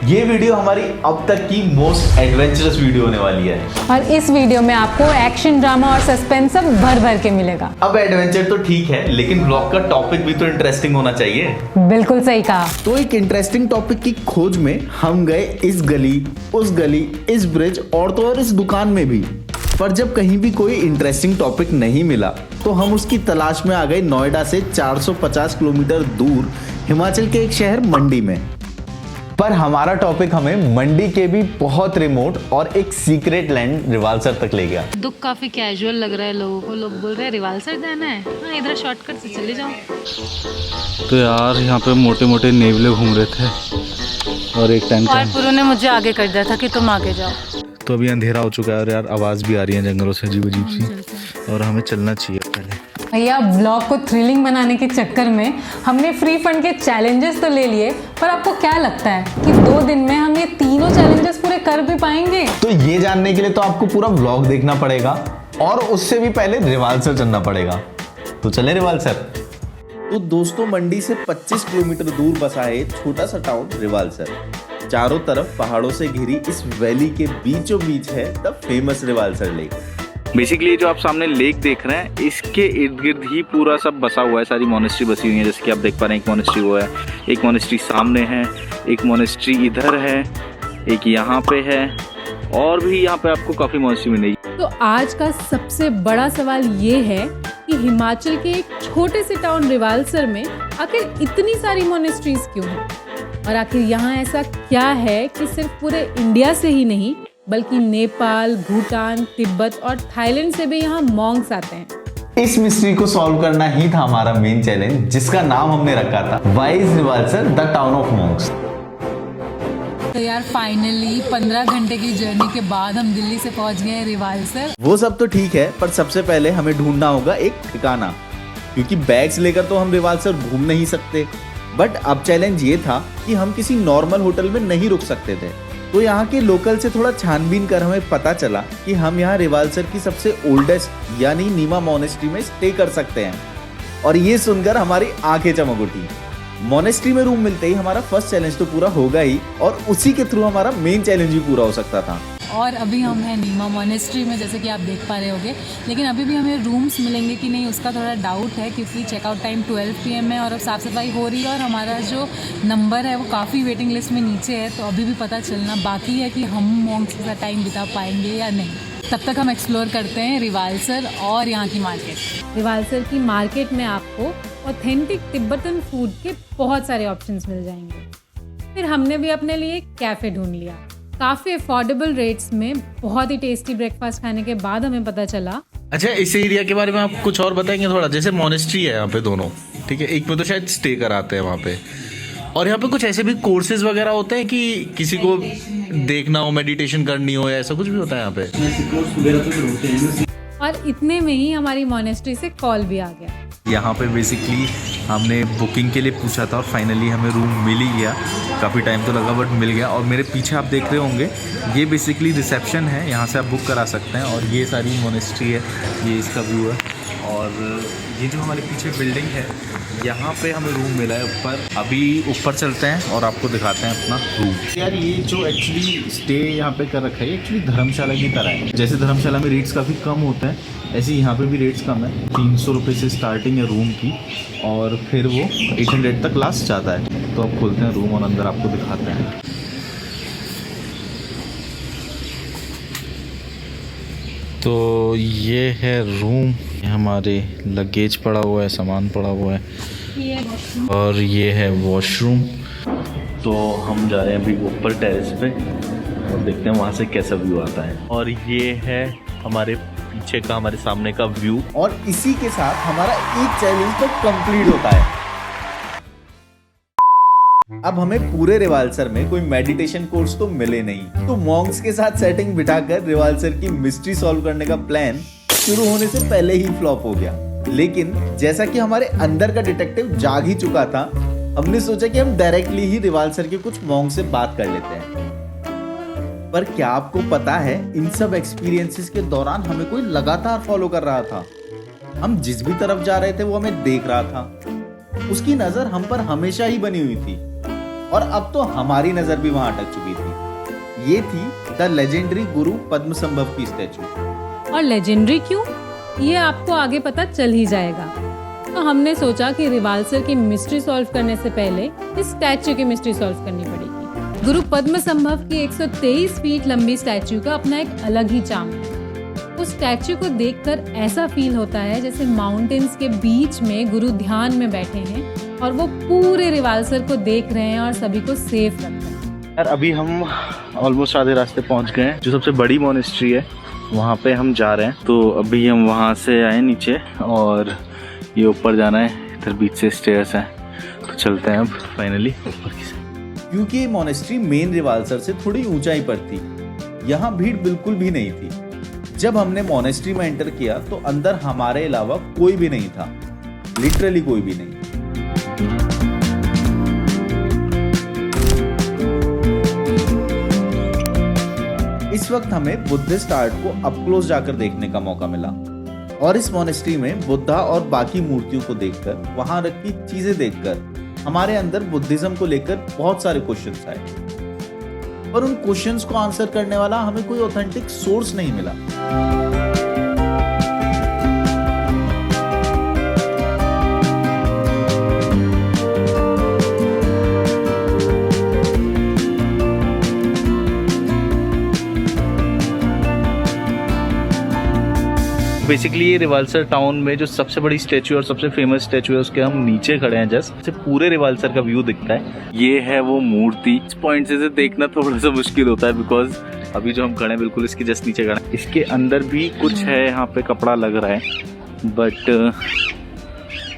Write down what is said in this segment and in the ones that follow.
ये वीडियो हमारी अब तक की मोस्ट एडवेंचरस वीडियो होने वाली है और इस वीडियो में आपको एक्शन, ड्रामा और सस्पेंस सब भर भर के मिलेगा। अब एडवेंचर तो ठीक है, लेकिन ब्लॉग का टॉपिक भी तो इंटरेस्टिंग होना चाहिए। बिल्कुल सही कहा। तो एक इंटरेस्टिंग टॉपिक की खोज में हम गए इस गली, उस गली, इस ब्रिज और तो और इस दुकान में भी। पर जब कहीं भी कोई इंटरेस्टिंग टॉपिक नहीं मिला तो हम उसकी तलाश में आ गए नोएडा से 450 किलोमीटर दूर हिमाचल के एक शहर मंडी में। पर हमारा टॉपिक हमें मंडी के भी बहुत रिमोट और एक सीक्रेट लैंड रिवाल्सर तक ले गया। दुख काफी कैजुअल लग रहा है लोगों को। लोग बोल रहे हैं रिवाल्सर जाना है, हाँ इधर शॉर्टकट से चले जाओ। तो यार यहाँ पे मोटे मोटे नेवले घूम रहे थे और एक टाइम और पुरु ने मुझे आगे कर दिया था कि तुम आगे जाओ। तो अभी अंधेरा हो चुका है और यार आवाज़ भी आ रही है जंगलों से अजीब अजीब सी, और हमें चलना चाहिए पहले। भैया, ब्लॉग को थ्रिलिंग बनाने के चक्कर में हमने फ्री फंड के चैलेंजेस तो ले लिए, पर आपको क्या लगता है कि 2 दिन में हम ये तीनों चैलेंजेस पूरे कर भी पाएंगे? तो ये जानने के लिए तो आपको पूरा व्लॉग देखना पड़ेगा और उससे भी पहले रिवाल्सर चलना पड़ेगा। तो चले रिवाल्सर। तो दोस्तों, मंडी से 25 किलोमीटर दूर बसा है छोटा सा टाउन रिवाल्सर। चारों तरफ पहाड़ों से घिरी इस वैली के बीचों बीच है the famous Rewalsar lake. Basically जो आप सामने लेक देख रहे हैं, इसके इर्द गिर्द ही पूरा सब बसा हुआ है। सारी मोनेस्ट्री बसी हुई है, जैसे कि आप देख पा रहे हैं। एक मोनेस्ट्री वो है, एक मोनेस्ट्री सामने है, एक मोनेस्ट्री इधर है, एक यहाँ पे है, और भी यहाँ पे आपको काफी मोनेस्ट्री मिलेगी। तो आज का सबसे बड़ा सवाल ये है कि हिमाचल के एक छोटे से टाउन रिवाल्सर में आखिर इतनी सारी मोनेस्ट्रीज क्यों हैं, और आखिर यहाँ ऐसा क्या है कि सिर्फ पूरे इंडिया से ही नहीं बल्कि नेपाल, भूटान, तिब्बत और थाईलैंड से भी यहाँ मॉन्क्स आते हैं। इस मिस्ट्री को सॉल्व करना ही था हमारा मेन चैलेंज, जिसका नाम हमने रखा था why is Rewalsar the town of Monks. तो यार फाइनली 15 घंटे की जर्नी के बाद हम दिल्ली से पहुंच गए रिवाल्सर। वो सब तो ठीक है, पर सबसे पहले हमें ढूंढना होगा एक ठिकाना, क्योंकि बैग्स लेकर तो हम रिवाल्सर घूम नहीं सकते। बट अब चैलेंज ये था कि हम किसी नॉर्मल होटल में नहीं रुक सकते थे। तो यहाँ के लोकल से थोड़ा छानबीन कर हमें पता चला कि हम यहाँ रिवाल्सर की सबसे ओल्डेस्ट यानी नीमा मोनेस्ट्री में स्टे कर सकते हैं। और ये सुनकर हमारी आंखें चमक उठी। मोनेस्ट्री में रूम मिलते ही हमारा फर्स्ट चैलेंज तो पूरा होगा ही, और उसी के थ्रू हमारा मेन चैलेंज भी पूरा हो सकता था। और अभी हम हैं नीमा मोनेस्ट्री में, जैसे कि आप देख पा रहे होंगे। लेकिन अभी भी हमें रूम्स मिलेंगे कि नहीं उसका थोड़ा डाउट है, क्योंकि चेकआउट टाइम 12 PM है और अब साफ़ सफाई हो रही है और हमारा जो नंबर है वो काफ़ी वेटिंग लिस्ट में नीचे है। तो अभी भी पता चलना बाकी है कि हम मॉन्क्स के साथ टाइम बिता पाएंगे या नहीं। तब तक हम एक्सप्लोर करते हैं रिवाल्सर और यहाँ की मार्केट। रिवाल्सर की मार्केट में आपको ऑथेंटिक तिब्बतन फूड के बहुत सारे ऑप्शंस मिल जाएंगे। फिर हमने भी अपने लिए कैफ़े ढूंढ लिया। काफ़ी अफोर्डेबल रेट्स में बहुत ही टेस्टी ब्रेकफास्ट खाने के बाद हमें पता चला। अच्छा, इस एरिया के बारे में आप कुछ और बताएंगे थोड़ा? जैसे मोनेस्ट्री है यहाँ पे दोनों, ठीक है, एक में तो शायद स्टे कराते हैं वहाँ पे, और यहाँ पे कुछ ऐसे भी कोर्सेज वगैरह होते हैं कि किसी को देखना हो, मेडिटेशन करनी हो, या ऐसा कुछ भी होता है यहाँ पे? और इतने में ही हमारी मोनेस्ट्री से कॉल भी आ गया। यहाँ पे बेसिकली हमने बुकिंग के लिए पूछा था और फाइनली हमें रूम मिल ही गया। काफ़ी टाइम तो लगा बट मिल गया। और मेरे पीछे आप देख रहे होंगे, ये बेसिकली रिसेप्शन है, यहाँ से आप बुक करा सकते हैं। और ये सारी मोनेस्ट्री है, ये इसका व्यू है। और ये जो हमारे पीछे बिल्डिंग है, यहाँ पे हमें रूम मिला है ऊपर। अभी ऊपर चलते हैं और आपको दिखाते हैं अपना रूम। यार ये जो एक्चुअली स्टे यहाँ पे कर रखा है, एक्चुअली धर्मशाला की तरह है। जैसे धर्मशाला में रेट्स काफ़ी कम होते हैं, ऐसे यहाँ पे भी रेट्स कम है। 300 रुपये से स्टार्टिंग है रूम की, और फिर वो 800 तक लास्ट जाता है। तो अब खोलते हैं रूम और अंदर आपको दिखाते हैं। तो ये है रूम, हमारे लगेज पड़ा हुआ है, सामान पड़ा हुआ है, और ये है वॉशरूम। तो हम जा रहे हैं अभी ऊपर टेरेस पे और देखते हैं वहाँ से कैसा व्यू आता है। और ये है हमारे पीछे का, हमारे सामने का व्यू। और इसी के साथ हमारा एक चैलेंज तो कंप्लीट होता है। अब हमें पूरे रिवाल्सर में कोई मेडिटेशन कोर्स तो मिले नहीं, तो मॉन्क्स के साथ सेटिंग बिठाकर रिवाल्सर की मिस्ट्री सॉल्व करने का प्लान शुरू होने से पहले ही फ्लॉप हो गया। लेकिन जैसा कि हमारे अंदर का डिटेक्टिव जाग ही चुका था, हमने सोचा कि हम डायरेक्टली ही रिवाल्सर के कुछ मॉन्क से बात कर लेते हैं। पर क्या आपको पता है, इन सब एक्सपीरियंसेस के दौरान हमें कोई लगातार फॉलो कर रहा था। हम जिस भी तरफ जा रहे थे वो हमें देख रहा था। उसकी नजर हम पर हमेशा ही बनी हुई थी। और अब तो हमारी नजर भी वहां अटक चुकी थी। ये थी द लेजेंडरी गुरु पद्मसंभव की स्टैचू। और लेजेंडरी क्यों, ये आपको आगे पता चल ही जाएगा। तो हमने सोचा कि रिवाल्सर की मिस्ट्री सॉल्व करने से पहले इस स्टैचू की मिस्ट्री सॉल्व करनी पड़ेगी। गुरु पद्मसंभव की 123 फीट लंबी स्टैचू का अपना एक अलग ही चार्म है। उस स्टैचू को देखकर ऐसा फील होता है जैसे माउंटेन्स के बीच में गुरु ध्यान में बैठे हैं और वो पूरे रिवाल्सर को देख रहे हैं और सभी को सेफ रख रहे हैं। यार अभी हम ऑलमोस्ट आधे रास्ते पहुंच गए हैं। जो सबसे बड़ी मोनेस्ट्री है वहाँ पे हम जा रहे हैं। तो अभी हम वहाँ से आए नीचे और ये ऊपर जाना है। इधर बीच से स्टेयर्स हैं, तो चलते हैं अब फाइनली ऊपर की साइड। क्योंकि ये मोनेस्ट्री मेन रिवाल्सर से थोड़ी ऊंचाई पर थी, यहाँ भीड़ बिल्कुल भी नहीं थी। जब हमने मोनेस्ट्री में एंटर किया तो अंदर हमारे अलावा कोई भी नहीं था, लिटरली कोई भी नहीं। इस वक्त हमें बुद्धिस्ट आर्ट को अप क्लोज जाकर देखने का मौका मिला और इस मोनेस्ट्री में बुद्धा और बाकी मूर्तियों को देखकर, वहां रखी चीजें देखकर हमारे अंदर बुद्धिज्म को लेकर बहुत सारे क्वेश्चंस आए, पर उन क्वेश्चंस को आंसर करने वाला हमें कोई ऑथेंटिक सोर्स नहीं मिला। बेसिकली ये रिवाल्सर टाउन में जो सबसे बड़ी स्टैचू और सबसे फेमस स्टैचू है उसके हम नीचे खड़े हैं। जस्ट पूरे रिवाल्सर का व्यू दिखता है। ये है वो मूर्ति। इस पॉइंट से देखना थोड़ा सा मुश्किल होता है बिकॉज अभी जो हम खड़े हैं बिल्कुल इसके जस्ट नीचे खड़े हैं। इसके अंदर भी कुछ है, यहाँ पे कपड़ा लग रहा है, but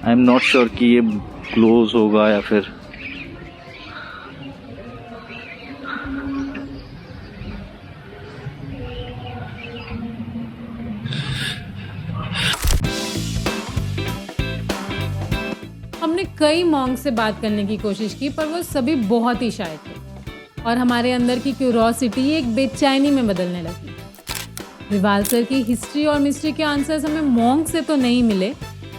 I am not sure कि ये क्लोज होगा या फिर हमने कई मॉन्क से बात करने की कोशिश की पर वो सभी बहुत ही शाय थे और हमारे अंदर की क्यूरोसिटी एक बेचैनी में बदलने लगी। रिवाल्सर की हिस्ट्री और मिस्ट्री के आंसर्स हमें मॉन्क से तो नहीं मिले,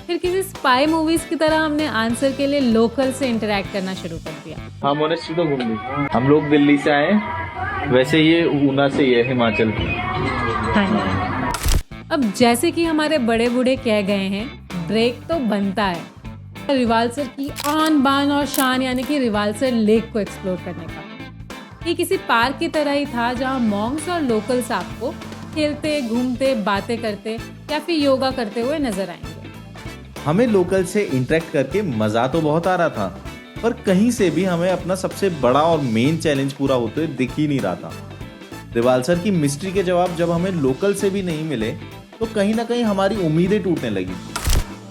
फिर किसी स्पाई मूवीज की तरह हमने आंसर के लिए लोकल से इंटरेक्ट करना शुरू कर दिया। हाँ मोनेस्ट्री तो घूम ली। हम लोग दिल्ली से आए, वैसे ये ऊना से ही है, हिमाचल। अब जैसे कि हमारे बड़े बूढ़े कह गए हैं, ब्रेक तो बनता है रिवाल्सर की आन बान और शान यानी कि रिवाल्सर लेक को एक्सप्लोर करने का। ये किसी पार्क की तरह ही था जहाँ मॉन्क्स और लोकल्स आपको खेलते, घूमते, बातें करते या फिर योगा करते हुए नजर आएंगे। हमें लोकल से इंटरेक्ट करके मजा तो बहुत आ रहा था, पर कहीं से भी हमें अपना सबसे बड़ा और मेन चैलेंज पूरा होते हुए दिख ही नहीं रहा था। रिवाल्सर की मिस्ट्री के जवाब जब हमें लोकल से भी नहीं मिले तो कहीं ना कहीं हमारी उम्मीदें टूटने लगी।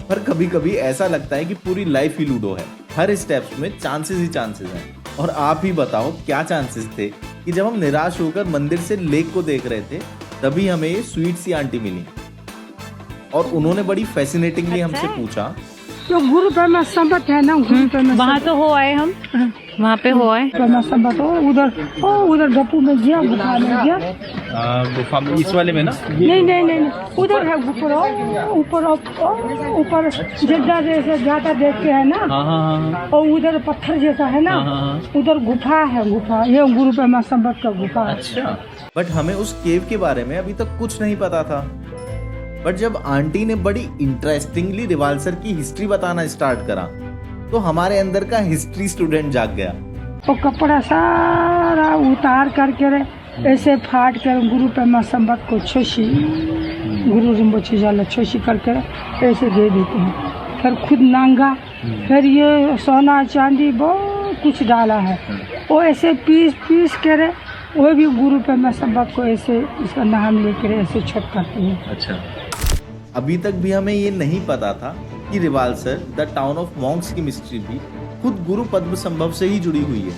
पर कभी कभी ऐसा लगता है कि पूरी लाइफ ही लूडो है, हर स्टेप्स में चांसेस ही चांसेस हैं। और आप ही बताओ क्या चांसेस थे कि जब हम निराश होकर मंदिर से लेक को देख रहे थे तभी हमें ये स्वीट सी आंटी मिली और उन्होंने बड़ी फैसिनेटिंगली हमसे पूछा, तो गुरु परमा संपत है ना, गुरु परमा वहाँ तो हो आए हम, वहाँ पे हो आए। परमा संपत हो उधर गप्पू में गया, गुफा में गया। गुफा में इस वाले में ना? नहीं, उधर है ऊपर जड्डा जैसे जाता देखते हैं ना। हाँ। और उधर पत्थर जैसा है ना, उधर गुफा है, गुफा ये गुरु परमा संपत का गुफा। अच्छा। बट हमें उस केव के बारे में अभी तक कुछ नहीं पता था। बट जब आंटी ने बड़ी इंटरेस्टिंगली रिवाल्सर की हिस्ट्री बताना स्टार्ट करा तो हमारे अंदर का हिस्ट्री स्टूडेंट जाग गया। वो कपड़ा सारा उतार करके ऐसे फाड़ कर गुरु परमा संपत को छोशी, गुरु रिम्पोछे जाला छोशी करके ऐसे दे देते हैं। फिर खुद नांगा, फिर ये सोना चांदी बहुत कुछ डाला है, वो ऐसे पीस कर वो भी गुरु परमा संपत को ऐसे इसका नाम लेकर ऐसे छोट करते हैं। अच्छा, अभी तक भी हमें ये नहीं पता था कि Rewalsar the town of Monks की मिस्ट्री भी खुद गुरु पद्मसंभव से ही जुड़ी हुई है।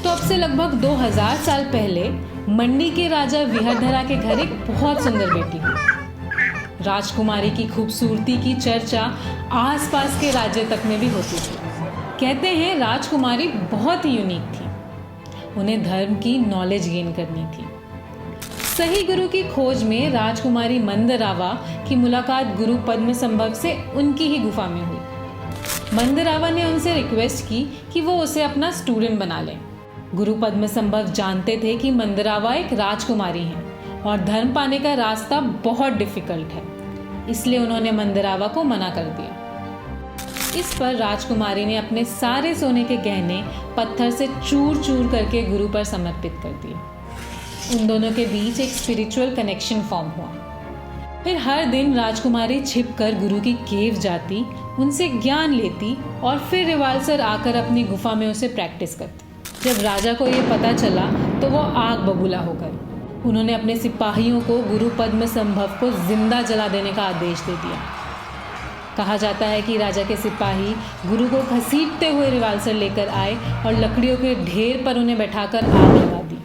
तो अब से लगभग 2000 साल पहले मंडी के राजा विहरधरा के घर एक बहुत सुंदर बेटी हुई। राजकुमारी की खूबसूरती की चर्चा आसपास के राज्य तक में भी होती थी। कहते हैं राजकुमारी बहुत ही यूनिक थी, उन्हें धर्म की नॉलेज गेन करनी थी। सही गुरु की खोज में राजकुमारी मंदरावा की मुलाकात गुरु पद्मसंभव से उनकी ही गुफा में हुई। मंदरावा ने उनसे रिक्वेस्ट की कि वो उसे अपना स्टूडेंट बना लें। गुरु पद्मसंभव जानते थे कि मंदरावा एक राजकुमारी हैं और धर्म पाने का रास्ता बहुत डिफिकल्ट है, इसलिए उन्होंने मंदरावा को मना कर दिया। इस पर राजकुमारी ने अपने सारे सोने के गहने पत्थर से चूर चूर करके गुरु पर समर्पित कर दिए। उन दोनों के बीच एक स्पिरिचुअल कनेक्शन फॉर्म हुआ। फिर हर दिन राजकुमारी छिपकर गुरु की केव जाती, उनसे ज्ञान लेती और फिर रिवाल्सर आकर अपनी गुफा में उसे प्रैक्टिस करती। जब राजा को ये पता चला तो वो आग बबूला हो गए। उन्होंने अपने सिपाहियों को गुरु पद्मसंभव को जिंदा जला देने का आदेश दे दिया। कहा जाता है कि राजा के सिपाही गुरु को घसीटते हुए रिवाल्सर लेकर आए और लकड़ियों के ढेर पर उन्हें बैठाकर आग लगा दी।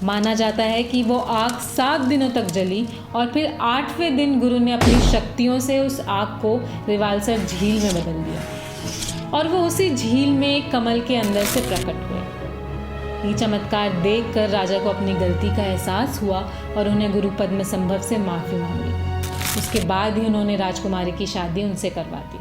माना जाता है कि वो आग 7 दिनों तक जली और फिर 8वें दिन गुरु ने अपनी शक्तियों से उस आग को रिवाल्सर झील में बदल दिया और वो उसी झील में एक कमल के अंदर से प्रकट हुए। ये चमत्कार देखकर राजा को अपनी गलती का एहसास हुआ और उन्हें गुरु पद्मसंभव से माफ़ी मांगी। उसके बाद ही उन्होंने राजकुमारी की शादी उनसे करवा दी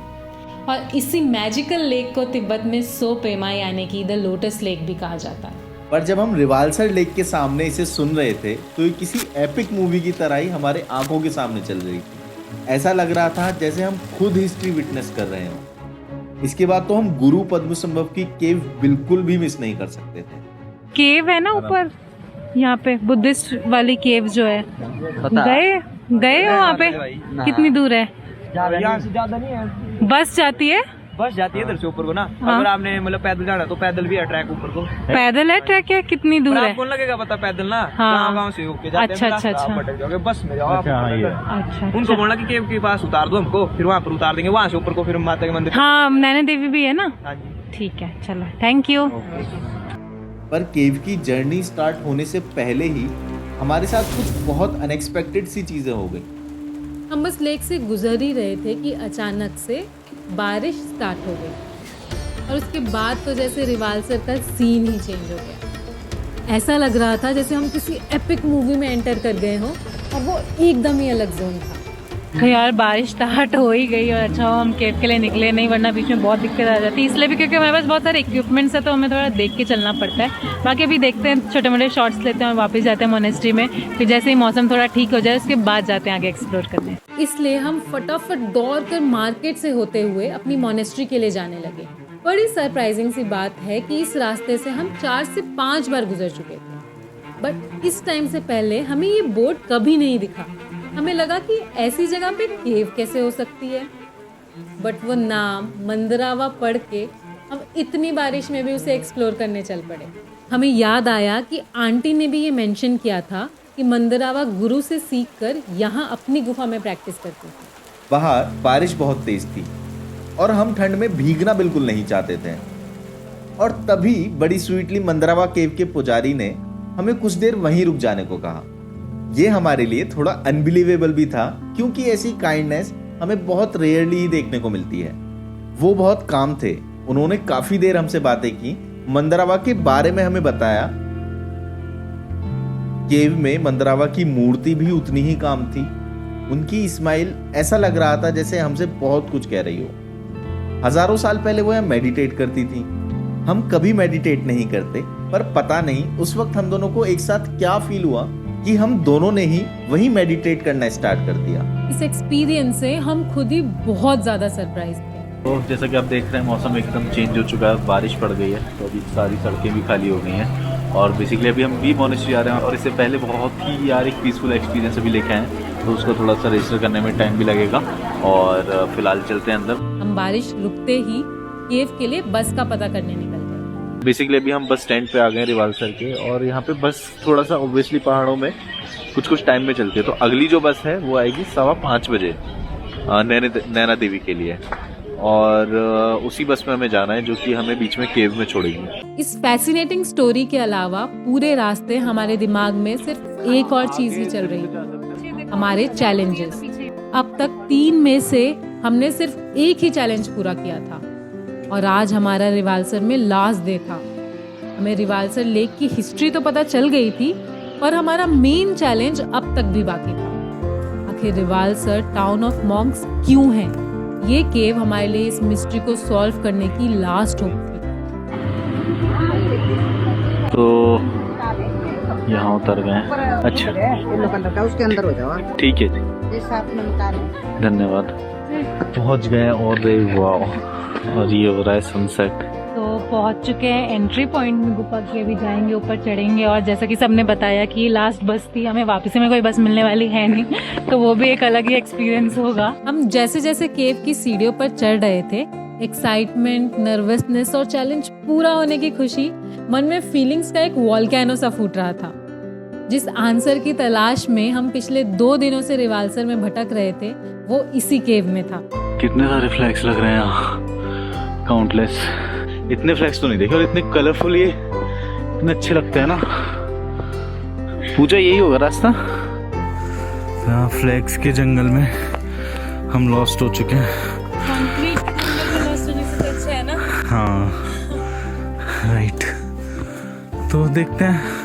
और इसी मैजिकल लेक को तिब्बत में सो पेमा यानी कि द लोटस लेक भी कहा जाता है। पर जब हम रिवाल्सर लेक के सामने इसे सुन रहे थे तो ये किसी एपिक मूवी की तरह ही हमारे आंखों के सामने चल रही थी। ऐसा लग रहा था जैसे हम खुद हिस्ट्री विटनेस कर रहे हों। इसके बाद तो हम गुरु पद्मसंभव की केव बिल्कुल भी मिस नहीं कर सकते थे। केव है ना ऊपर, यहाँ पे बुद्धिस्ट वाली केव जो है, गए हो वहाँ पे? कितनी दूर है? यहाँ से ज्यादा नहीं है। बस जाती है? बस जाती है इधर से ऊपर को ना। हाँ। अगर आपने मतलब पैदल जाना तो पैदल भी है ट्रैक ऊपर को। पैदल है ट्रैक है? कितनी दूर है? आपको लगेगा पता पैदल ना, हाँ। गाँव से होके जाते अच्छा हैं, अच्छा रास्ता आप अच्छा भटक जाओगे, बस में जाओ आप। अच्छा उनको बोलना कि केव के पास उतार दो हमको, फिर वहाँ पर उतार देंगे, वहाँ से ऊपर को फिर माता के मंदिर। हाँ, नैना देवी भी है ना? हाँ जी। ठीक है, चलो, थैंक यू। पर केव की जर्नी स्टार्ट होने से पहले ही हमारे साथ कुछ बहुत अनएक्सपेक्टेड सी चीजें हो गई। हम बस लेक से गुजर ही रहे थे कि अचानक से बारिश स्टार्ट हो गई और उसके बाद तो जैसे रिवाल्सर का सीन ही चेंज हो गया। ऐसा लग रहा था जैसे हम किसी एपिक मूवी में एंटर कर गए हों और वो एकदम ही अलग जोन था। तो यार बारिश स्टार्ट हो ही गई और अच्छा हो हम केव के लिए निकले, नहीं वरना बीच में बहुत दिक्कत आ जाती है। इसलिए भी क्योंकि हमारे पास बहुत सारे इक्विपमेंट्स है तो हमें थोड़ा देख के चलना पड़ता है। बाकी अभी देखते हैं, छोटे मोटे शॉट्स लेते हैं और वापस जाते हैं मोनेस्ट्री में। फिर जैसे ही मौसम थोड़ा ठीक हो जाए उसके बाद जाते हैं आगे एक्सप्लोर करने। इसलिए हम फटाफट दौड़ कर मार्केट से होते हुए अपनी मोनेस्ट्री के लिए जाने लगे। बड़ी सरप्राइजिंग सी बात है कि इस रास्ते से हम 4 से 5 बार गुजर चुके थे, बट इस टाइम से पहले हमें ये बोर्ड कभी नहीं दिखा। हमें लगा कि ऐसी जगह पे केव कैसे हो सकती है, बट वो नाम मंदरावा पढ़ के हम इतनी बारिश में भी उसे एक्सप्लोर करने चल पड़े। हमें याद आया कि आंटी ने भी ये मेंशन किया था कि मंदरावा गुरु से सीखकर यहाँ अपनी गुफा में प्रैक्टिस करती थी। बाहर बारिश बहुत तेज थी और हम ठंड में भीगना बिल्कुल नहीं चाहते थे। और तभी बड़ी स्वीटली मंदरावा केव के पुजारी ने हमें कुछ देर वहीं रुक जाने को कहा। ये हमारे लिए थोड़ा अनबिलीवेबल भी था क्योंकि ऐसी काइंडनेस हमें बहुत रेयरली ही देखने को मिलती है। वो बहुत काम थे, उन्होंने काफी देर हमसे बातें की, मंदरावा के बारे में हमें बताया। केव में मंदरावा की मूर्ति भी उतनी ही काम थी। उनकी स्माइल ऐसा लग रहा था जैसे हमसे बहुत कुछ कह रही हो। हजारों साल पहले वो यहाँ मेडिटेट करती थी। हम कभी मेडिटेट नहीं करते, पर पता नहीं उस वक्त हम दोनों को एक साथ क्या फील हुआ कि हम दोनों ने ही वही मेडिटेट करना स्टार्ट कर दिया। इस एक्सपीरियंस से हम खुद ही बहुत ज्यादा सरप्राइज थे। तो जैसा कि आप देख रहे हैं मौसम एकदम चेंज हो चुका है, बारिश पड़ गई है तो अभी सारी सड़कें भी खाली हो गई हैं और बेसिकली अभी हम बी मोनेस्ट्री आ रहे हैं और इससे पहले बहुत ही यार एक पीसफुल एक्सपीरियंस अभी लेके आए तो उसको थोड़ा सा रजिस्टर करने में टाइम भी लगेगा और फिलहाल चलते हैं अंदर। हम बारिश रुकते ही केव के लिए बस का पता करने निकल गए। बेसिकली अभी हम बस स्टैंड पे आ गए रिवाल्सर के और यहाँ पे बस थोड़ा सा ऑब्वियसली पहाड़ों में कुछ टाइम में चलती है तो अगली जो बस है वो आएगी 5:15 बजे नैना देवी के लिए और उसी बस में हमें जाना है जो कि हमें बीच में केव में छोड़ेगी। इस फैसिनेटिंग स्टोरी के अलावा पूरे रास्ते हमारे दिमाग में सिर्फ एक और चीज ही चल रही थी, हमारे चैलेंजेस। अब तक 3 में से हमने सिर्फ एक ही चैलेंज पूरा किया था और आज हमारा रिवाल्सर में लास्ट डे था। हमें रिवाल्सर लेक की हिस्ट्री तो पता चल गई थी पर हमारा मेन चैलेंज अब तक भी बाकी था। आखिर रिवाल्सर टाउन ऑफ मॉन्क्स क्यों है ये केव हमारे लिए इस मिस्ट्री को सॉल्व करने की लास्ट होप थी। तो यहाँ उतर गए। अच्छा उसके अंदर हो जाओ। ठीक है जी, धन्यवाद। पहुँच गए और वाह, और ये हो रहा है सनसेट। तो पहुंच चुके हैं एंट्री पॉइंट में गुफा के, अभी जाएंगे ऊपर चढ़ेंगे। और जैसा कि सबने बताया कि लास्ट बस थी, हमें वापस में कोई बस मिलने वाली है नहीं, तो वो भी एक अलग ही एक्सपीरियंस होगा। हम जैसे जैसे केव की सीढ़ियों पर चढ़ रहे थे, एक्साइटमेंट, नर्वसनेस और चैलेंज पूरा होने की खुशी, मन में फीलिंग्स का एक वॉल्केनो सा फूट रहा था। जिस आंसर की तलाश में हम पिछले 2 दिनों से रिवाल्सर में भटक रहे थे, वो इसी केव में था। कितने सारे फ्लैग्स लग रहे हैं यहाँ, काउंटलेस। इतने फ्लैग्स तो नहीं देखे, और इतने कलरफुल, ये इतने अच्छे लगते हैं ना। पूजा यही होगा रास्ता। यहाँ फ्लैग्स के जंगल में हम लॉस्ट हो चुके हैं। कंक्रीट जंगल में लॉस्ट होने से अच्छा है ना। हाँ राइट, तो देखते हैं।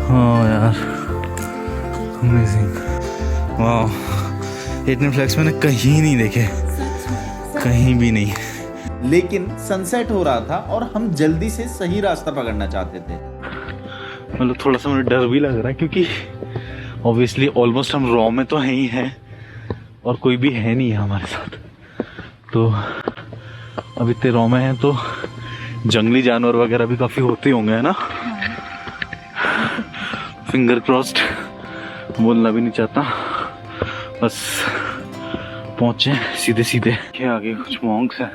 हाँ यार, अमेजिंग, वाह। इतने फ्लैग्स मैंने कहीं नहीं देखे, कहीं भी नहीं। लेकिन सनसेट हो रहा था और हम जल्दी से सही रास्ता पकड़ना चाहते थे। मतलब थोड़ा सा मुझे डर भी लग रहा है, क्योंकि ऑब्वियसली ऑलमोस्ट हम रॉ में तो है ही हैं और कोई भी है नहीं है हमारे साथ। तो अब इतने रॉ में हैं तो जंगली जानवर वगैरह भी काफ़ी होते होंगे, है ना। फिंगर क्रॉस्ड, बोलना भी नहीं चाहता, बस पहुंचे सीधे सीधे। के आगे कुछ मॉन्क्स हैं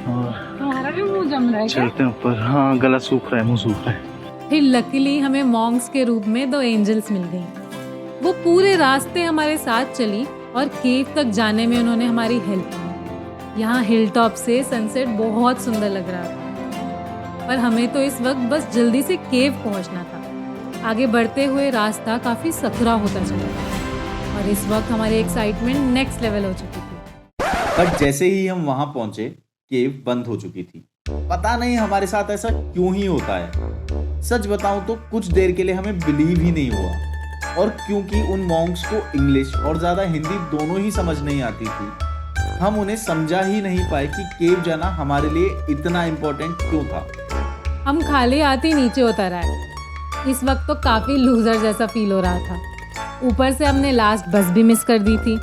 और तुम्हारा भी मुंह जम रहा है क्या? चलते हैं ऊपर। हाँ, गला सूख रहा है, मुंह सूख रहा है। फिर लकीली हमें मॉन्क्स के रूप में 2 एंजल्स मिल गई। वो पूरे रास्ते हमारे साथ चली और केव तक जाने में उन्होंने हमारी हेल्प की। यहाँ हिल टॉप से सनसेट बहुत सुंदर लग रहा था, पर हमें तो इस वक्त बस जल्दी से केव पहुंचना था। आगे बढ़ते हुए रास्ता काफी सकरा होता चला और इस वक्त हमारी एक्साइटमेंट नेक्स्ट लेवल हो चुकी थी। बट जैसे ही हम वहां पहुंचे, केव बंद हो चुकी थी। पता नहीं हमारे साथ ऐसा क्यों ही होता है। सच बताऊं तो कुछ देर के लिए हमें बिलीव ही नहीं हुआ, और क्योंकि उन मॉन्क्स को इंग्लिश और ज्यादा हिंदी दोनों ही समझ नहीं आती थी, हम उन्हें समझा ही नहीं पाए कि केव जाना हमारे लिए इतना इम्पोर्टेंट क्यों था। हम खाली हाथ ही नीचे उतर आए। इस वक्त तो काफी लूजर जैसा फील हो रहा था। ऊपर से हमने लास्ट बस भी मिस कर दी थी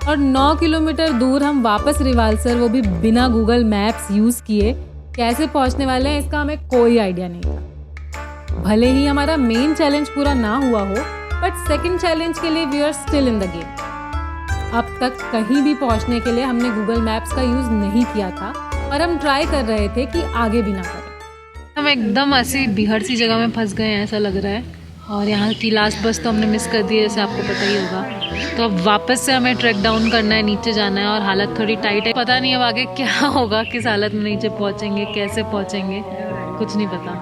और 9 किलोमीटर दूर हम वापस रिवाल्सर, वो भी बिना गूगल मैप्स यूज किए, कैसे पहुंचने वाले हैं इसका हमें कोई आइडिया नहीं था। भले ही हमारा मेन चैलेंज पूरा ना हुआ हो, बट सेकंड चैलेंज के लिए we are still in the game. अब तक कहीं भी पहुंचने के लिए हमने गूगल मैप्स का यूज नहीं किया था और हम ट्राई कर रहे थे कि आगे भी ना करें। हम एकदम ऐसी बिहड़ सी जगह में फंस गए हैं ऐसा लग रहा है, और यहाँ की लास्ट बस तो हमने मिस कर दी है, जैसे आपको पता ही होगा। तो अब वापस से हमें ट्रैक डाउन करना है, नीचे जाना है, और हालत थोड़ी टाइट है। पता नहीं अब आगे क्या होगा, किस हालत में नीचे पहुँचेंगे, कैसे पहुँचेंगे, कुछ नहीं पता।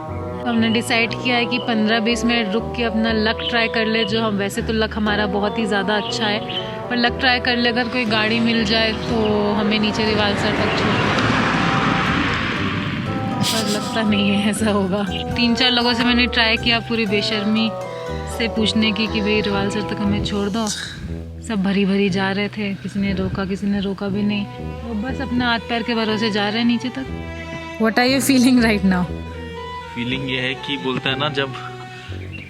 तो हमने डिसाइड किया है कि 15-20 मिनट रुक के अपना लक ट्राई कर ले। जो हम, वैसे तो लक हमारा बहुत ही ज़्यादा अच्छा है, पर लक ट्राई कर ले, अगर कोई गाड़ी मिल जाए तो हमें नीचे रिवाल्सर तक छोड़, पर लगता नहीं है ऐसा होगा। 3-4 लोगों से मैंने ट्राई किया पूरी बेशर्मी से पूछने की कि भाई रिवाल्सर तक हमें छोड़ दो। सब भरी भरी जा रहे थे, किसी ने रोका, किसी ने रोका भी नहीं। वो बस अपने हाथ पैर के भरोसे जा रहे हैं नीचे तक। What are you feeling right now? Feeling ये है कि बोलते हैं ना, जब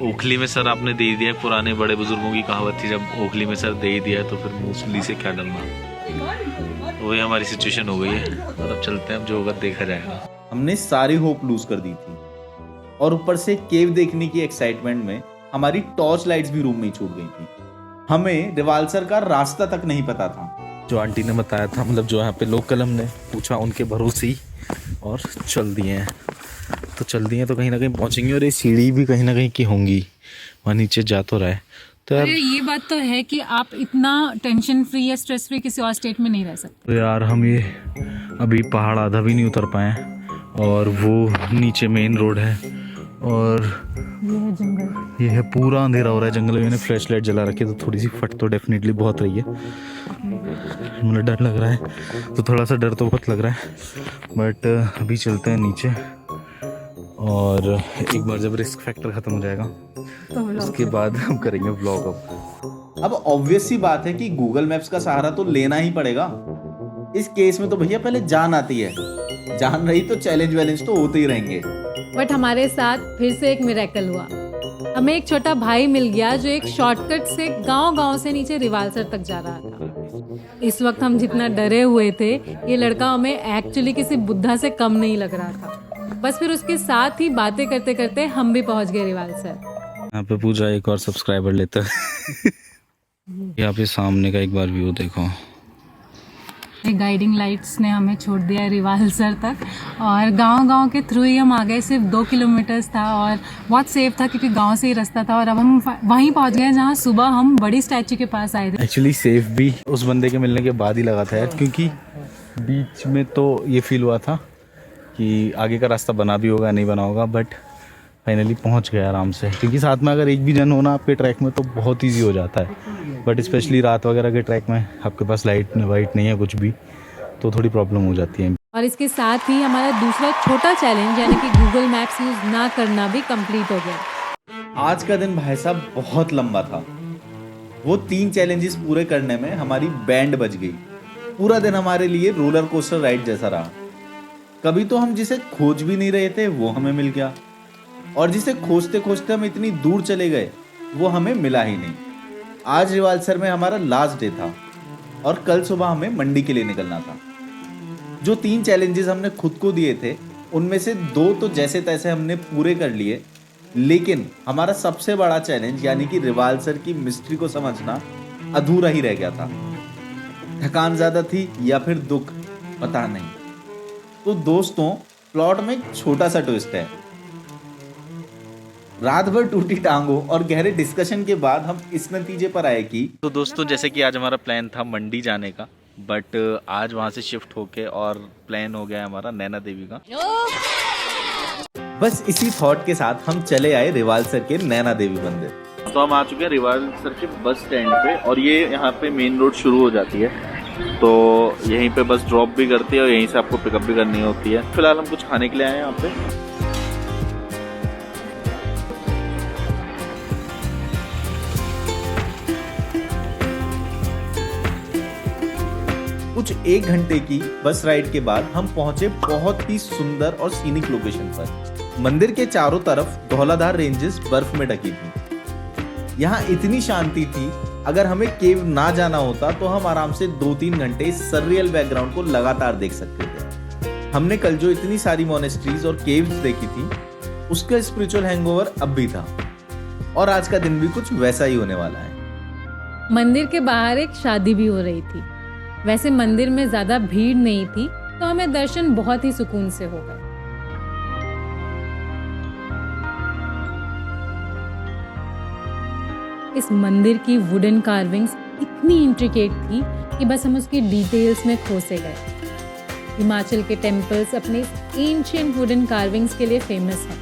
ओखली में सर आपने दे दिया, पुराने बड़े बुजुर्गों की कहावत थी, जब ओखली में सर दे ही दिया तो फिर मूसली से क्या डरना। वही हमारी सिचुएशन हो गई है, और अब चलते हैं, अब जो होगा देखा जाएगा। हमने सारी होप लूज कर दी थी, और ऊपर से केव देखने की एक्साइटमेंट में हमारी टॉर्च लाइट्स भी रूम में ही छूट गई थी। हमें रिवाल्सर का रास्ता तक नहीं पता था। जो आंटी ने बताया था, मतलब जो यहाँ पे लोकल हमने पूछा, उनके भरोसे ही और चल दिए हैं। तो चल दिए तो कहीं ना कहीं पहुँचेंगे, और ये सीढ़ी भी कहीं ना कहीं की होंगी, वहाँ नीचे जा तो रहा है। तो यार ये बात तो है कि आप इतना टेंशन फ्री या स्ट्रेस फ्री किसी और स्टेट में नहीं रह सकते। तो यार हम ये अभी पहाड़ आधा भी नहीं उतर पाए, और वो नीचे मेन रोड है, और ये है जंगल, ये है पूरा अंधेरा हो रहा है जंगल में। मैंने फ्लैश लाइट जला रखी है, तो थोड़ी सी फट तो डेफिनेटली बहुत रही है। मुझे डर लग रहा है, तो थोड़ा सा डर तो बहुत लग रहा है, बट अभी चलते हैं नीचे और एक बार जब रिस्क फैक्टर ख़त्म हो जाएगा उसके बाद हम करेंगे व्लॉग। अब ऑब्वियस सी बात है कि गूगल मैप्स का सहारा तो लेना ही पड़ेगा। इस केस में तो भैया पहले जान आती है, जान रही तो चैलेंज वैलेंज तो होते ही रहेंगे। बट हमारे साथ फिर से एक मिरेकल हुआ। हमें एक छोटा भाई मिल गया जो एक शॉर्टकट से गांव से नीचे रिवालसर तक जा रहा था। इस वक्त हम जितना डरे हुए थे, ये लड़का हमें एक्चुअली किसी बुद्धा से कम नहीं लग रहा था। बस फिर उसके साथ ही बातें करते करते हम भी पहुंच गए रिवालसर। यहाँ पे पूजा एक और सब्सक्राइबर लेता है। यहाँ पे सामने का एक बार व्यू देखो। गाइडिंग लाइट्स ने हमें छोड़ दिया रिवालसर तक और गांव के थ्रू ही हम आ गए। सिर्फ 2 किलोमीटर्स था और बहुत सेफ था क्योंकि गांव से ही रास्ता था। और अब हम वहीं पहुंच गए जहां सुबह हम बड़ी स्टैचू के पास आए थे। एक्चुअली सेफ भी उस बंदे के मिलने के बाद ही लगा था यार, क्योंकि बीच में तो ये फील हुआ था कि आगे का रास्ता बना भी होगा नहीं बना होगा, बट फाइनली पहुंच गए आराम से। क्योंकि साथ में अगर एक भी जन होना आपके ट्रैक में तो बहुत ईजी हो जाता है, बट स्पेशली रात वगैरह के ट्रैक में आपके पास लाइट वाइट नहीं है कुछ भी, तो थोड़ी प्रॉब्लम हो जाती है। और इसके साथ ही हमारा दूसरा छोटा चैलेंज यानी कि गूगल मैप्स यूज ना करना भी कंप्लीट हो गया। आज का दिन भाई साहब बहुत लंबा था। वो 3 चैलेंजेस पूरे करने में हमारी बैंड बज गई। पूरा दिन हमारे लिए रोलर कोस्टर राइड जैसा रहा। कभी तो हम जिसे खोज भी नहीं रहे थे वो हमें मिल गया, और जिसे खोजते खोजते हम इतनी दूर चले गए वो हमें मिला ही नहीं। आज रिवालसर में हमारा लास्ट डे था और कल सुबह हमें मंडी के लिए निकलना था। जो 3 चैलेंजेस हमने खुद को दिए थे उनमें से 2 तो जैसे तैसे हमने पूरे कर लिए, लेकिन हमारा सबसे बड़ा चैलेंज यानी कि रिवालसर की मिस्ट्री को समझना अधूरा ही रह गया था। थकान ज्यादा थी या फिर दुख, पता नहीं। तो दोस्तों, प्लॉट में एक छोटा सा ट्विस्ट है। रात भर टूटी टांगों और गहरे डिस्कशन के बाद हम इस नतीजे पर आए कि तो दोस्तों, जैसे कि आज हमारा प्लान था मंडी जाने का, बट आज वहाँ से शिफ्ट होके और प्लान हो गया हमारा नैना देवी का। बस इसी थॉट के साथ हम चले आए रिवालसर के नैना देवी मंदिर। तो हम आ चुके हैं रिवालसर के बस स्टैंड पे और ये यहाँ पे मेन रोड शुरू हो जाती है, तो यहीं पे बस ड्रॉप भी करती है और यहीं से आपको पिकअप भी करनी होती है। फिलहाल हम कुछ खाने के लिए आए हैं यहाँ पे। कुछ 1 घंटे की बस राइड के बाद हम पहुंचे बहुत ही सुंदर और सीनिक लोकेशन पर। मंदिर के चारों तरफ धौलाधार रेंजेस बर्फ में ढकी थी। यहाँ इतनी शांति थी, अगर हमें केव ना जाना होता तो हम आराम से 2-3 घंटे इस सररियल बैकग्राउंड को लगातार देख सकते थे। हमने कल जो इतनी सारी मोनेस्ट्रीज और केव्स देखी थी उसका स्पिरिचुअल हैंगओवर अब भी था, और आज का दिन भी कुछ वैसा ही होने वाला है। मंदिर के बाहर एक शादी भी हो रही थी। वैसे मंदिर में ज्यादा भीड़ नहीं थी, तो हमें दर्शन बहुत ही सुकून से हो गए। इस मंदिर की वुडन कार्विंग्स इतनी इंट्रिकेट थी कि बस हम उसकी डिटेल्स में खो से गए। हिमाचल के टेम्पल्स अपने एंशिएंट वुडन कार्विंग्स के लिए फेमस हैं,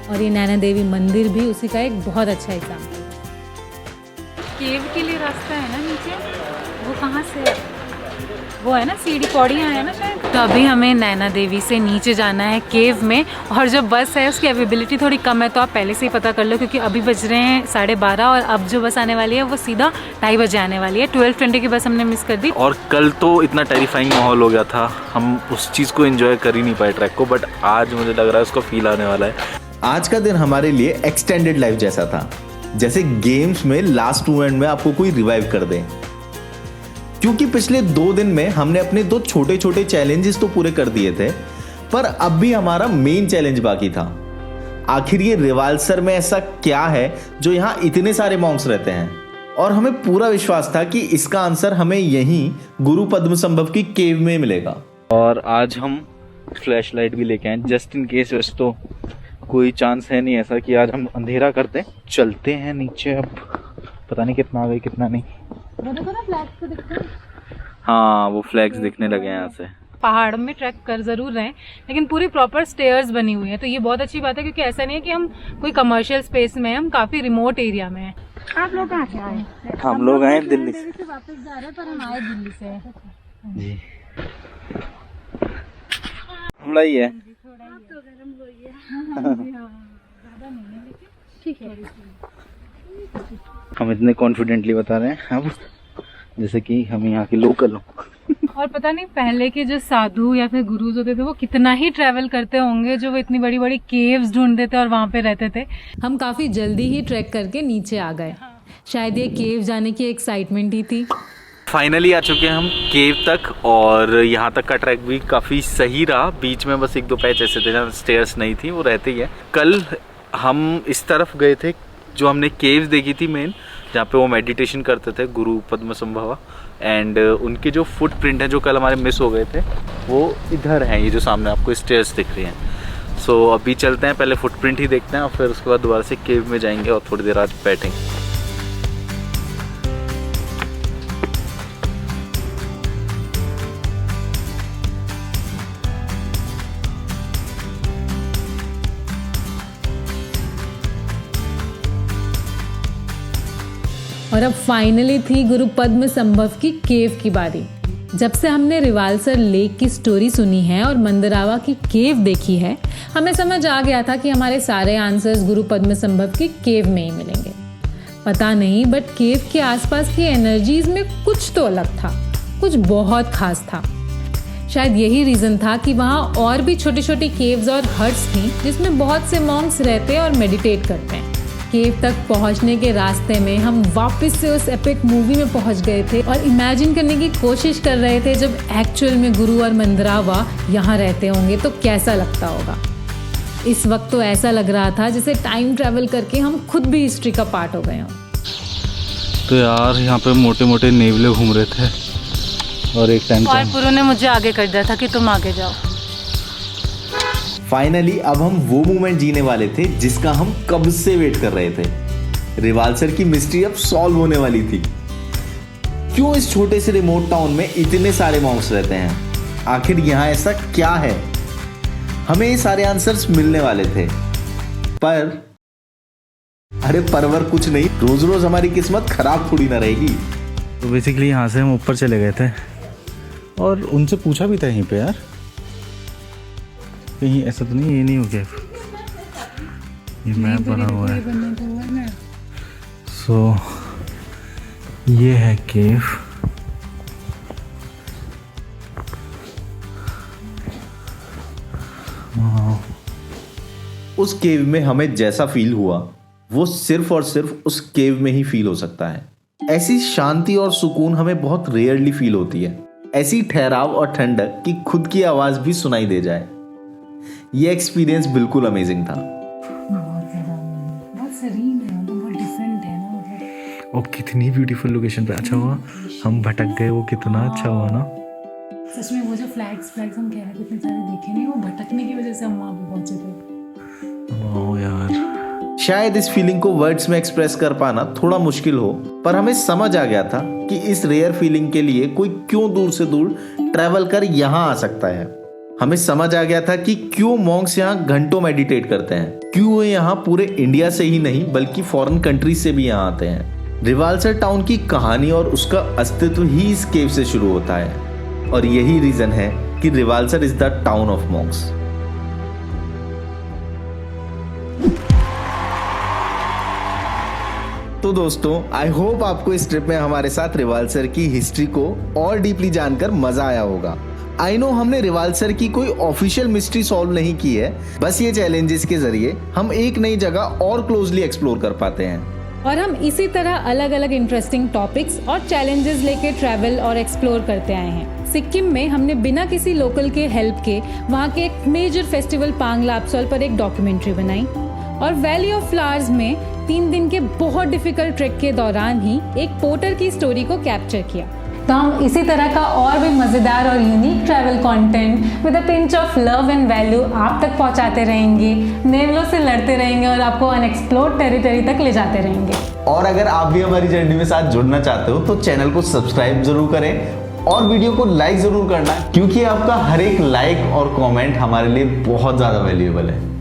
और ये नैना देवी मंदिर भी उसी का एक बहुत अच्छा एग्जाम्पल है। केव के लिए रास्ता है ना नीचे, वो कहाँ से है? वो है ना सीढ़ी पौड़ियाँ है ना शायद। तो अभी हमें नैना देवी से नीचे जाना है केव में, और जो बस है उसकी अवेलेबिलिटी थोड़ी कम है, तो आप पहले से ही पता कर लो क्योंकि अभी बज रहे हैं 12:30 और अब जो बस आने वाली है वो सीधा 2:30 बजे आने वाली है। 12:20 की बस हमने मिस कर दी। और कल तो इतना टेरिफाइंग माहौल हो गया था, हम उस चीज़ को एंजॉय कर ही नहीं पाए ट्रैक को, बट आज मुझे लग रहा है उसको फील आने वाला है। आज का दिन हमारे लिए एक्सटेंडेड लाइफ जैसा था, जैसे गेम्स में लास्ट इवेंट में आपको कोई रिवाइव कर दे। क्योंकि पिछले 2 दिन में हमने अपने 2 छोटे छोटे चैलेंजेस तो पूरे कर दिए थे, पर अब भी हमारा मेन चैलेंज बाकी था। आखिर ये रिवालसर में ऐसा क्या है जो यहाँ इतने सारे मॉन्क्स रहते हैं, और हमें पूरा विश्वास था कि इसका आंसर हमें यहीं गुरु पद्मसंभव की केव में मिलेगा। और आज हम फ्लैश लाइट भी लेके आए जस्ट इन केस, वैसे तो कोई चांस है नहीं ऐसा कि आज हम अंधेरा करते हैं। चलते हैं नीचे, अब पता नहीं कितना आ गई कितना नहीं। हाँ, वो फ्लैग्स दिखने लगे हैं यहाँ से। पहाड़ में ट्रैक कर जरूर रहे हैं, लेकिन पूरी प्रॉपर स्टेयर्स बनी हुई है, तो ये बहुत अच्छी बात है क्योंकि ऐसा नहीं है कि हम कोई कमर्शियल स्पेस में हैं, हम काफी रिमोट एरिया में हैं। आप लोग कहाँ से आए? हम लोग आए दिल्ली से। वापस जा रहे हैं, पर हम आए दिल्ली से। जी, थोड़ा ही है। हम इतने कॉन्फिडेंटली बता रहे हैं अब जैसे कि हम यहाँ के लोकल हो। और पता नहीं पहले के जो साधु या फिर गुरुज होते थे वो कितना ही ट्रैवल करते होंगे, जो वो इतनी बड़ी बड़ी केव्स ढूंढते थे और वहां पे रहते थे। हम काफ़ी जल्दी ही ट्रैक करके नीचे आ गए। शायद ये केव जाने की एक्साइटमेंट ही थी। फाइनली आ चुके हैं हम केव तक और यहाँ तक का ट्रैक भी काफ़ी सही रहा। बीच में बस 1-2 पैच ऐसे थे जहाँ स्टेयर्स नहीं थी, वो रहते ही है। कल हम इस तरफ गए थे जो हमने केव्स देखी थी मेन, जहाँ पे वो मेडिटेशन करते थे गुरु पद्मसंभवा, एंड उनके जो फुटप्रिंट हैं जो कल हमारे मिस हो गए थे वो इधर हैं, ये जो सामने आपको स्टेयर्स दिख रही हैं। सो अभी चलते हैं, पहले फुटप्रिंट ही देखते हैं और फिर उसके बाद दोबारा से केव में जाएंगे और थोड़ी देर आज बैठेंगे। और अब फाइनली थी गुरु पद्म संभव की केव की बारी। जब से हमने रिवालसर लेक की स्टोरी सुनी है और मंदरावा की केव देखी है, हमें समझ आ गया था कि हमारे सारे आंसर्स गुरु पद्म संभव की केव में ही मिलेंगे। पता नहीं, बट केव के आसपास की एनर्जीज में कुछ तो अलग था, कुछ बहुत खास था। शायद यही रीज़न था कि वहाँ और भी छोटी छोटी केव्स और हट्स थी जिसमें बहुत से मॉन्क्स रहते और मेडिटेट करते हैं। केव तक पहुंचने के रास्ते में हम वापस से उस एपिक मूवी में पहुंच गए थे और इमेजिन करने की कोशिश कर रहे थे जब एक्चुअल में गुरु और मंदरावा यहाँ रहते होंगे तो कैसा लगता होगा। इस वक्त तो ऐसा लग रहा था जैसे टाइम ट्रैवल करके हम खुद भी हिस्ट्री का पार्ट हो गए हों। तो यार यहाँ पे मोटे मोटे नेवले घूम रहे थे और एक टाइम और पुरु ने मुझे आगे कर दिया था कि तुम आगे जाओ। फाइनली अब हम वो मोमेंट जीने वाले थे जिसका हम कब से वेट कर रहे थे। रिवालसर की मिस्ट्री अब सॉल्व होने वाली थी। क्यों इस छोटे से रिमोट टाउन में इतने सारे मॉन्क्स रहते हैं? आखिर यहाँ ऐसा क्या है? हमें ये सारे आंसर्स मिलने वाले थे, पर अरे परवर कुछ नहीं, रोज रोज हमारी किस्मत खराब थोड़ी ना रहेगी। तो बेसिकली यहाँ से हम ऊपर चले गए थे और उनसे पूछा भी था यहीं पे यार, कहीं ऐसा तो नहीं, ये नहीं हो गया, ये मैप बना हुआ है। सो ये है केव। उस केव में हमें जैसा फील हुआ वो सिर्फ और सिर्फ उस केव में ही फील हो सकता है। ऐसी शांति और सुकून हमें बहुत रेयरली फील होती है। ऐसी ठहराव और ठंडक कि खुद की आवाज भी सुनाई दे जाए। ये एक्सपीरियंस बिल्कुल अमेजिंग था। और कितनी ब्यूटीफुल लोकेशन पे। अच्छा हुआ हम भटक गए, वो कितना अच्छा हुआ ना। सच में वो जो फ्लैग्स हम कह रहे थे इतने सारे देखे नहीं, वो भटकने की वजह से हम वहाँ पे पहुंचे थे। वाह यार, शायद इस फीलिंग को वर्ड्स में एक्सप्रेस कर पाना थोड़ा मुश्किल हो, पर हमें समझ आ गया था कि इस रेयर फीलिंग के लिए कोई क्यों दूर से दूर ट्रैवल कर यहाँ आ सकता है। हमें समझ आ गया था कि क्यों मॉन्क्स यहाँ घंटों मेडिटेट करते हैं, क्यों वे यहाँ पूरे इंडिया से ही नहीं बल्कि फॉरेन कंट्रीज से भी यहाँ आते हैं। रिवालसर टाउन की कहानी और उसका अस्तित्व ही इस केव से शुरू होता है और यही रीजन है कि Rewalsar is the town of Monks. तो दोस्तों, आई होप आपको इस ट्रिप में हमारे साथ रिवालसर की हिस्ट्री को और डीपली जानकर मजा आया होगा। आई नो हमने रिवालसर की कोई ऑफिशियल मिस्ट्री सॉल्व नहीं की है, बस ये चैलेंजेस के जरिए हम एक नई जगह और क्लोजली एक्सप्लोर कर पाते हैं। और हम इसी तरह अलग अलग इंटरेस्टिंग टॉपिक्स और चैलेंजेस लेके ट्रैवल और एक्सप्लोर करते आए हैं। सिक्किम में हमने बिना किसी लोकल के हेल्प के वहाँ के एक मेजर फेस्टिवल पांग लापसोल पर एक डॉक्यूमेंट्री बनाई और वैली ऑफ फ्लावर्स में 3 दिन के बहुत डिफिकल्ट ट्रैक के दौरान ही एक पोर्टर की स्टोरी को कैप्चर किया। तो हम इसी तरह का और भी मज़ेदार और unique travel content with a pinch of love and value आप तक पहुंचाते रहेंगे, नेवलों से लड़ते रहेंगे और आपको अनएक्सप्लोर्ड टेरिटरी तक ले जाते रहेंगे। और अगर आप भी हमारी जर्नी में साथ जुड़ना चाहते हो तो चैनल को सब्सक्राइब जरूर करें और वीडियो को लाइक जरूर करना, क्योंकि आपका हर एक लाइक और कमेंट हमारे लिए बहुत ज़्यादा वैल्यूएबल है।